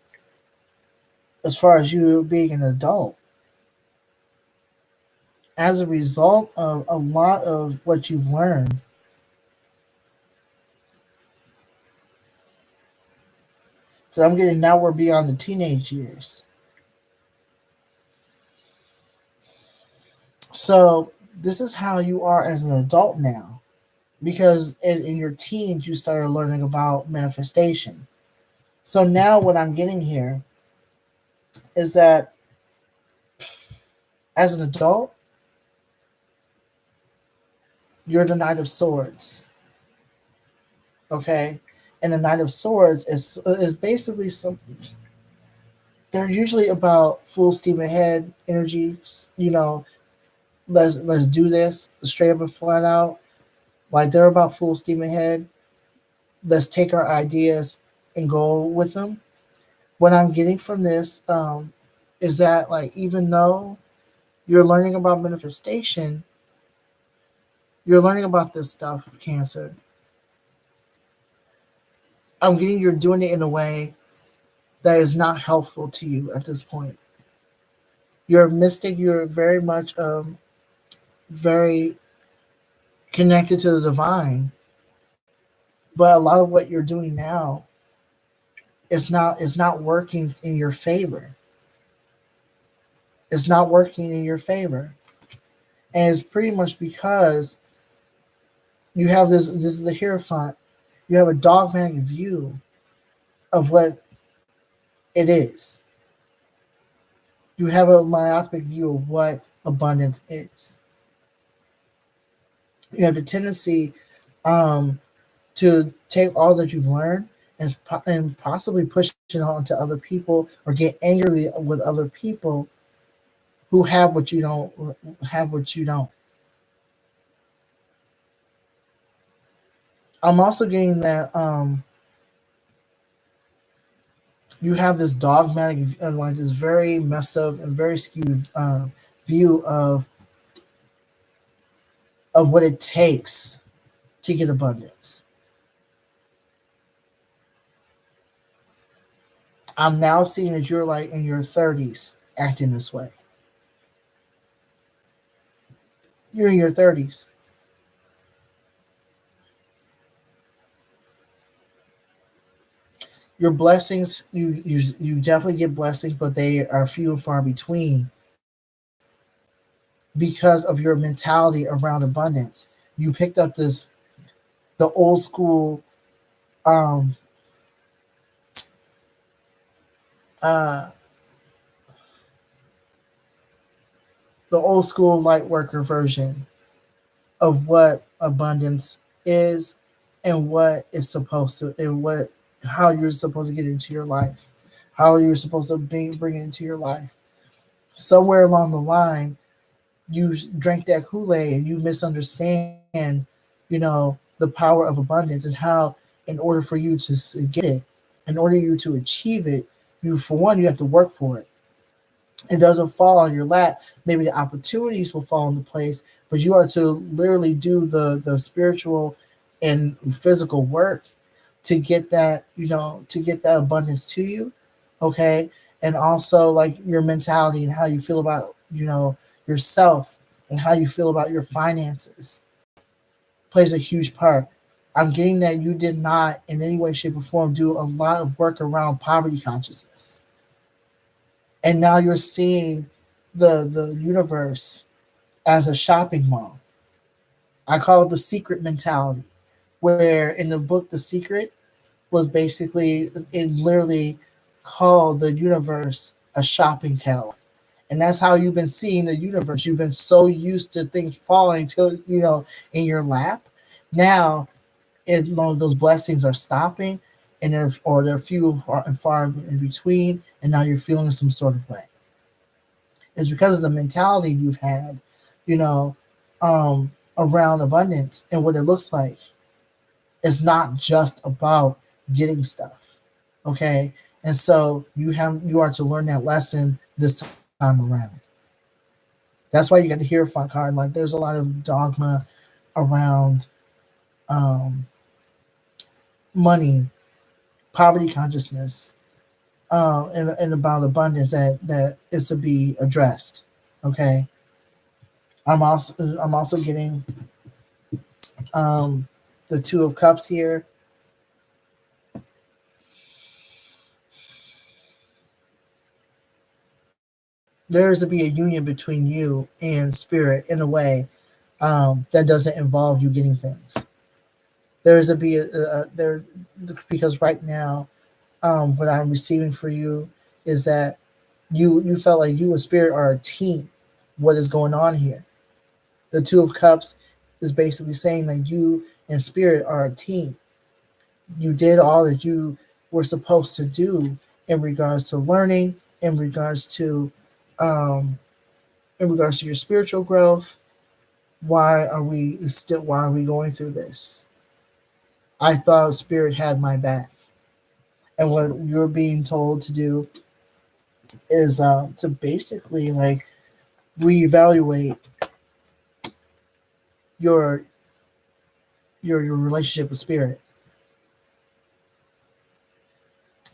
as far as you being an adult, as a result of a lot of what you've learned, because I'm getting, now we're beyond the teenage years. So this is how you are as an adult now, because in your teens you started learning about manifestation. So now what I'm getting here is that as an adult, you're the Knight of Swords. Okay, and the Knight of Swords is basically some. They're usually about full steam ahead energy. Let's do this straight up and flat out. Like, they're about full steam ahead. Let's take our ideas and go with them. What I'm getting from this, is that, like, even though you're learning about manifestation, you're learning about this stuff, Cancer. I'm getting you're doing it in a way that is not helpful to you at this point. You're a mystic. You're very much, very connected to the divine. But a lot of what you're doing now is not working in your favor. It's not working in your favor, and it's pretty much because you have this. This is the Hierophant. You have a dogmatic view of what it is. You have a myopic view of what abundance is. You have the tendency, um, to take all that you've learned and possibly push it on to other people, or get angry with other people who have what you don't. I'm also getting that, you have this dogmatic, like this very messed up and very skewed, view of what it takes to get abundance. I'm now seeing that you're like in your 30s acting this way. You're in your 30s. Your blessings, you definitely get blessings, but they are few and far between because of your mentality around abundance. you picked up this the old school um uh the old school light worker version of what abundance is and what is supposed to and what how you're supposed to get into your life, how you're supposed to bring it into your life. Somewhere along the line, you drank that Kool-Aid and you misunderstand, the power of abundance and how, in order for you to get it, in order you to achieve it, you for one you have to work for it. It doesn't fall on your lap. Maybe the opportunities will fall into place, but you are to literally do the spiritual and physical work to get that, to get that abundance to you. Okay. And also like your mentality and how you feel about, yourself and how you feel about your finances plays a huge part. I'm getting that you did not in any way, shape, or form do a lot of work around poverty consciousness. And now you're seeing the universe as a shopping mall. I call it the secret mentality, where in the book The Secret was basically it literally called the universe a shopping catalog. And that's how you've been seeing the universe. You've been so used to things falling to in your lap. Now, those blessings are stopping, and they're few and far in between, and now you're feeling some sort of way. It's because of the mentality you've had, you know, around abundance and what it looks like. It's not just about getting stuff, okay? And so you are to learn that lesson this time around. That's why you got the Hierophant card. Like there's a lot of dogma around um, money, poverty consciousness, and about abundance that is to be addressed. Okay, I'm also getting um, the Two of Cups here. There is to be a union between you and spirit in a way that doesn't involve you getting things. There is to be there because right now, what I'm receiving for you is that you felt like you and spirit are a team. What is going on here? The Two of Cups is basically saying that you and spirit are a team. You did all that you were supposed to do in regards to learning, in regards to um, your spiritual growth. Why are we going through this? I thought spirit had my back. And what you're being told to do is to basically like reevaluate your your relationship with spirit,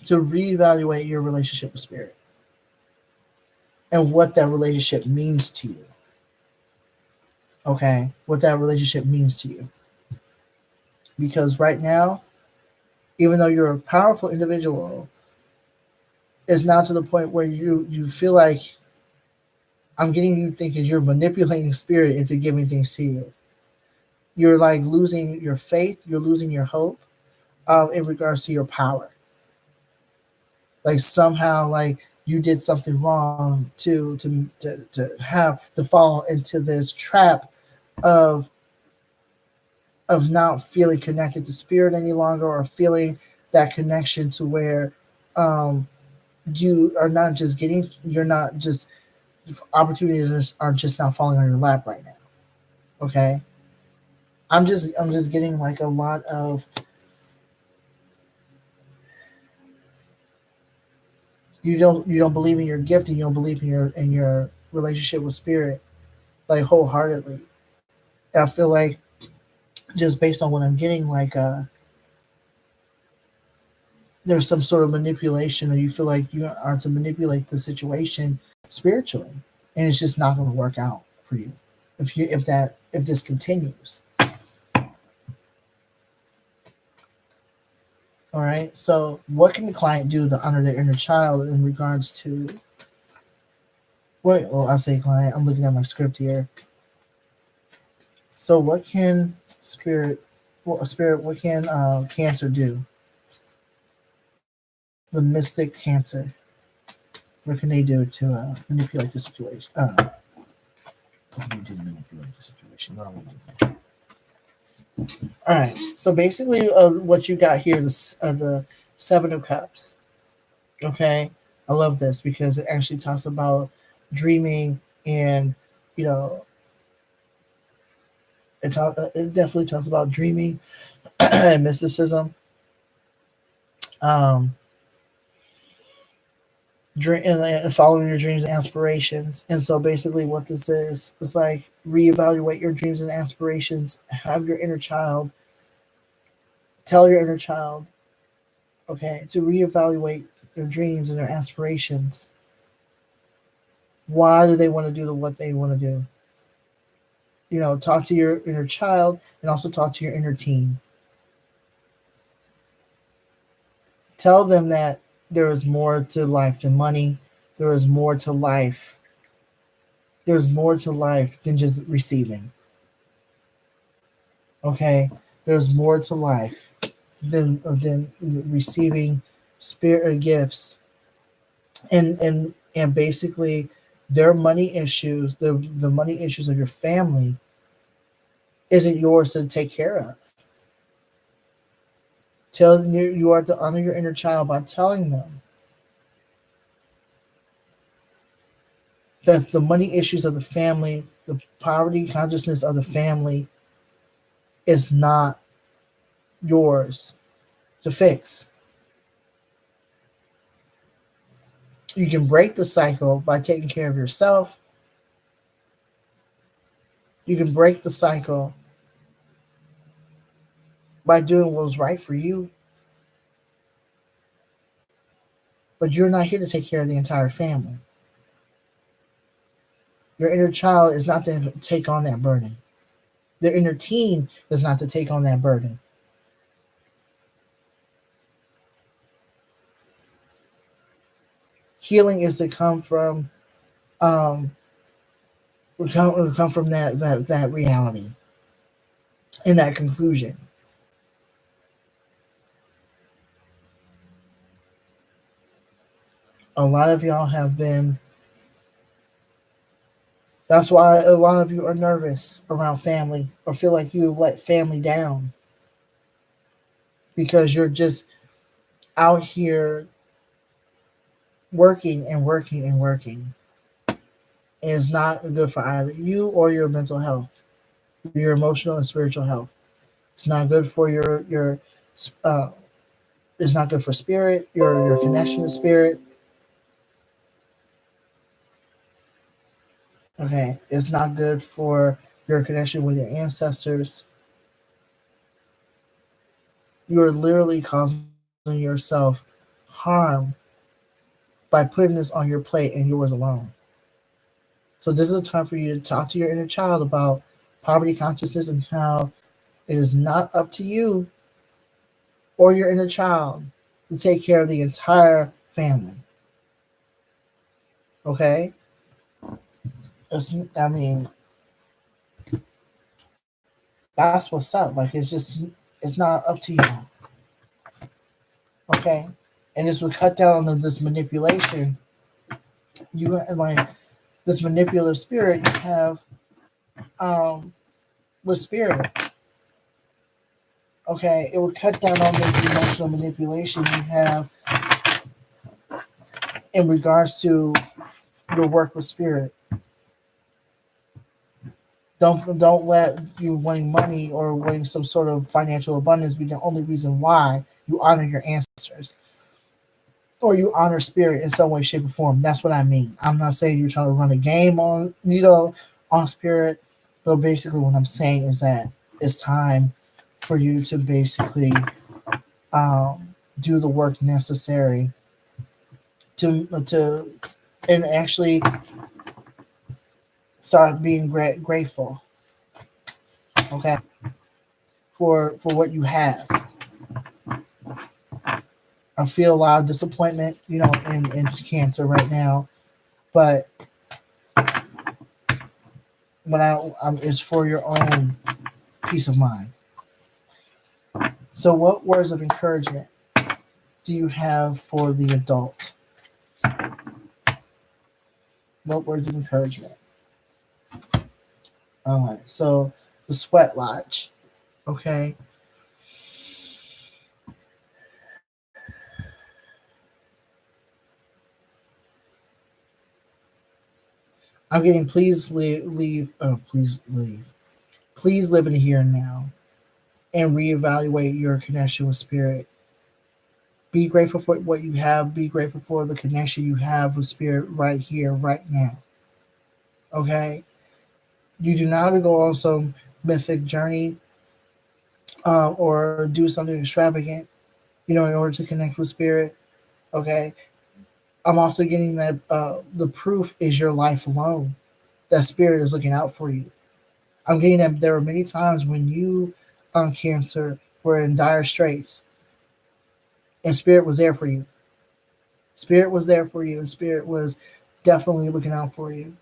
to reevaluate your relationship with spirit and what that relationship means to you. Okay, what that relationship means to you. Because right now, even though you're a powerful individual, it's now to the point where you feel like I'm getting you thinking you're manipulating spirit into giving things to you. You're like losing your faith, you're losing your hope in regards to your power. Like somehow like you did something wrong to have to fall into this trap of not feeling connected to spirit any longer, or feeling that connection to where um, you are not just getting, you're not just, opportunities are just not falling on your lap right now. Okay, I'm just getting like a lot of, you don't believe in your gift, and you don't believe in your relationship with spirit like wholeheartedly. I feel like just based on what I'm getting, like there's some sort of manipulation, or you feel like you are to manipulate the situation spiritually, and it's just not going to work out for you if this continues. All right. So, what can the client do to honor their inner child in regards to what? Well, I say client. I'm looking at my script here. So what can spirit, what can Cancer do? The mystic Cancer. What can they do to manipulate the situation? What can they do to manipulate the situation? What All right. So basically, what you got here is the Seven of Cups. Okay, I love this because it actually talks about dreaming and you know it definitely talks about dreaming and mysticism. Um, and following your dreams and aspirations. And so basically, what this is like reevaluate your dreams and aspirations. Have your inner child tell your inner child, okay, to reevaluate their dreams and their aspirations. Why do they want to do what they want to do? Talk to your inner child and also talk to your inner teen. Tell them that there is more to life than money. There is more to life. There's more to life than just receiving. Okay? There's more to life than receiving spirit gifts. And basically their money issues, the money issues of your family isn't yours to take care of. Tell them you are to honor your inner child by telling them that the money issues of the family, the poverty consciousness of the family, is not yours to fix. You can break the cycle by taking care of yourself. You can break the cycle by doing what's right for you. But you're not here to take care of the entire family. Your inner child is not to take on that burden. Their inner teen is not to take on that burden. Healing is to come from come from that reality and that conclusion. A lot of y'all have been. That's why a lot of you are nervous around family or feel like you've let family down because you're just out here working and working and working. And it's not good for either you or your mental health, your emotional and spiritual health. It's not good for your uh, it's not good for spirit, your connection to spirit. Okay, it's not good for your connection with your ancestors. You are literally causing yourself harm by putting this on your plate and yours alone. So this is a time for you to talk to your inner child about poverty consciousness and how it is not up to you or your inner child to take care of the entire family. Okay? I mean, that's what's up. Like it's not up to you. Okay? And this would cut down on this manipulation. You like this manipulative spirit you have with spirit. Okay, it would cut down on this emotional manipulation you have in regards to your work with spirit. Don't let you wanting money or wanting some sort of financial abundance be the only reason why you honor your ancestors or you honor spirit in some way, shape, or form. That's what I mean. I'm not saying you're trying to run a game on spirit, but basically what I'm saying is that it's time for you to basically do the work necessary to and actually start being grateful. Okay, for what you have. I feel a lot of disappointment, in Cancer right now, but when it's for your own peace of mind. So, what words of encouragement do you have for the adult? What words of encouragement? All right. So, the sweat lodge. Okay. I'm getting please leave. Oh, please leave. Please live in the here and now and reevaluate your connection with spirit. Be grateful for what you have. Be grateful for the connection you have with spirit right here, right now. Okay? You do not have to go on some mythic journey or do something extravagant, in order to connect with spirit. Okay? I'm also getting that the proof is your life alone. That spirit is looking out for you. I'm getting that there were many times when you, Cancer, were in dire straits and spirit was there for you. Spirit was there for you, and spirit was definitely looking out for you.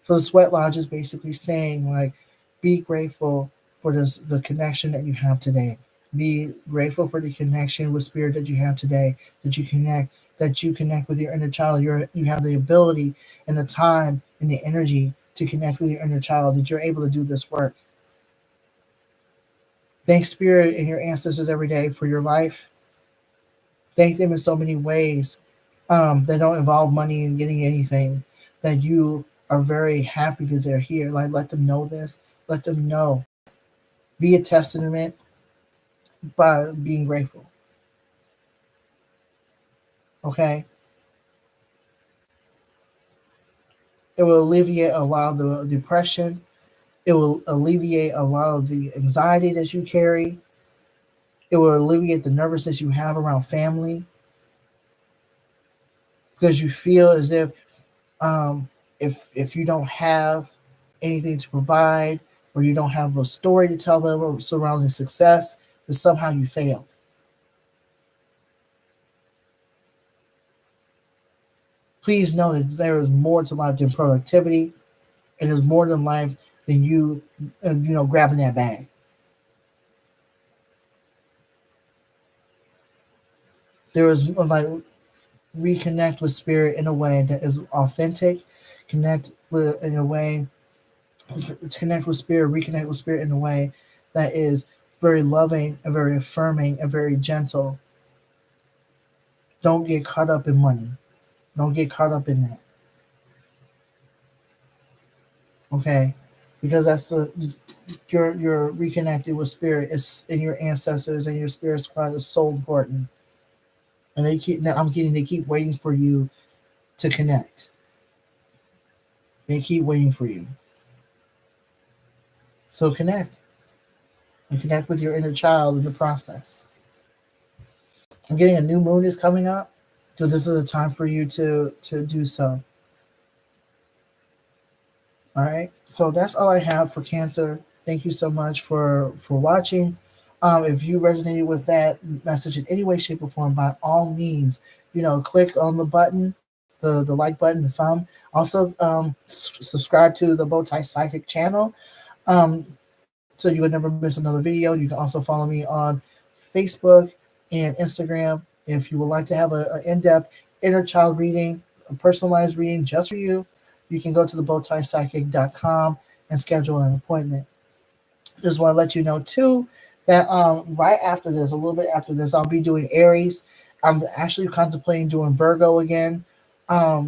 So the sweat lodge is basically saying, like, be grateful for the connection that you have today. Be grateful for the connection with spirit that you have today. That you connect with your inner child. You have the ability and the time and the energy to connect with your inner child. That you're able to do this work. Thank spirit and your ancestors every day for your life. Thank them in so many ways that don't involve money and getting anything. That you are very happy that they're here. Like, let them know this. Let them know. Be a testament by being grateful. Okay? It will alleviate a lot of the depression. It will alleviate a lot of the anxiety that you carry. It will alleviate the nervousness you have around family because you feel as um, if you don't have anything to provide or you don't have a story to tell them surrounding success, that somehow you failed. Please know that there is more to life than productivity. It is more than life than you, grabbing that bag. There is like reconnect with spirit in a way that is authentic. Connect with in a way, connect with spirit. Reconnect with spirit in a way that is very loving and very affirming and very gentle. Don't get caught up in money. Don't get caught up in that. Okay, because that's the you're reconnected with spirit. It's in your ancestors and your spirit squad is so important. And they keep waiting for you to connect. They keep waiting for you. So connect and connect with your inner child in the process. I'm getting a new moon is coming up, so this is a time for you to do so. All right. So that's all I have for Cancer. Thank you so much for watching. If you resonated with that message in any way, shape, or form, by all means, click on the button, the like button, the thumb. Also, subscribe to the Bowtie Psychic channel, um, so you would never miss another video. You can also follow me on Facebook and Instagram. If you would like to have an in-depth inner child reading, a personalized reading just for you can go to thebowtiepsychic.com and schedule an appointment. Just want to let you know too that right after this, a little bit after this, I'll be doing Aries. I'm actually contemplating doing Virgo again,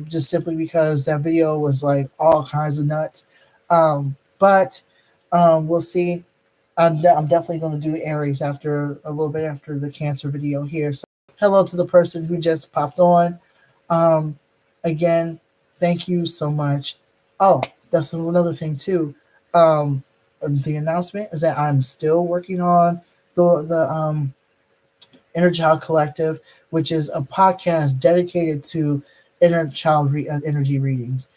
just simply because that video was like all kinds of nuts. But we'll see. I'm definitely going to do Aries after a little bit after the Cancer video here. So hello to the person who just popped on. Um, Again, thank you so much. Oh, that's another thing too. The announcement is that I'm still working on the Inner Child Collective, which is a podcast dedicated to inner child energy readings.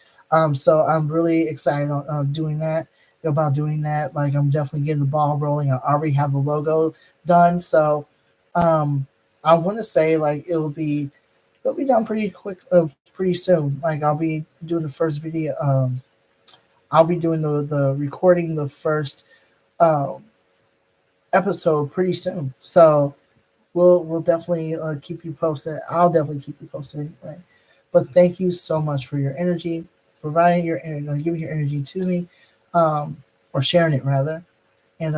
So I'm really excited on doing that. About doing that, like I'm definitely getting the ball rolling. I already have the logo done, so um, I want to say like it'll be done pretty quick, pretty soon. Like I'll be doing the first video. I'll be doing the recording the first. Um, episode pretty soon. So we'll definitely keep you posted. I'll definitely keep you posted anyway. But thank you so much for your energy, providing your giving your energy to me, or sharing it rather. And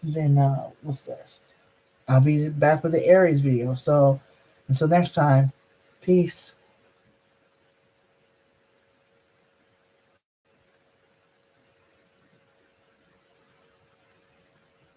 then what's this? I'll be back with the Aries video. So until next time, peace.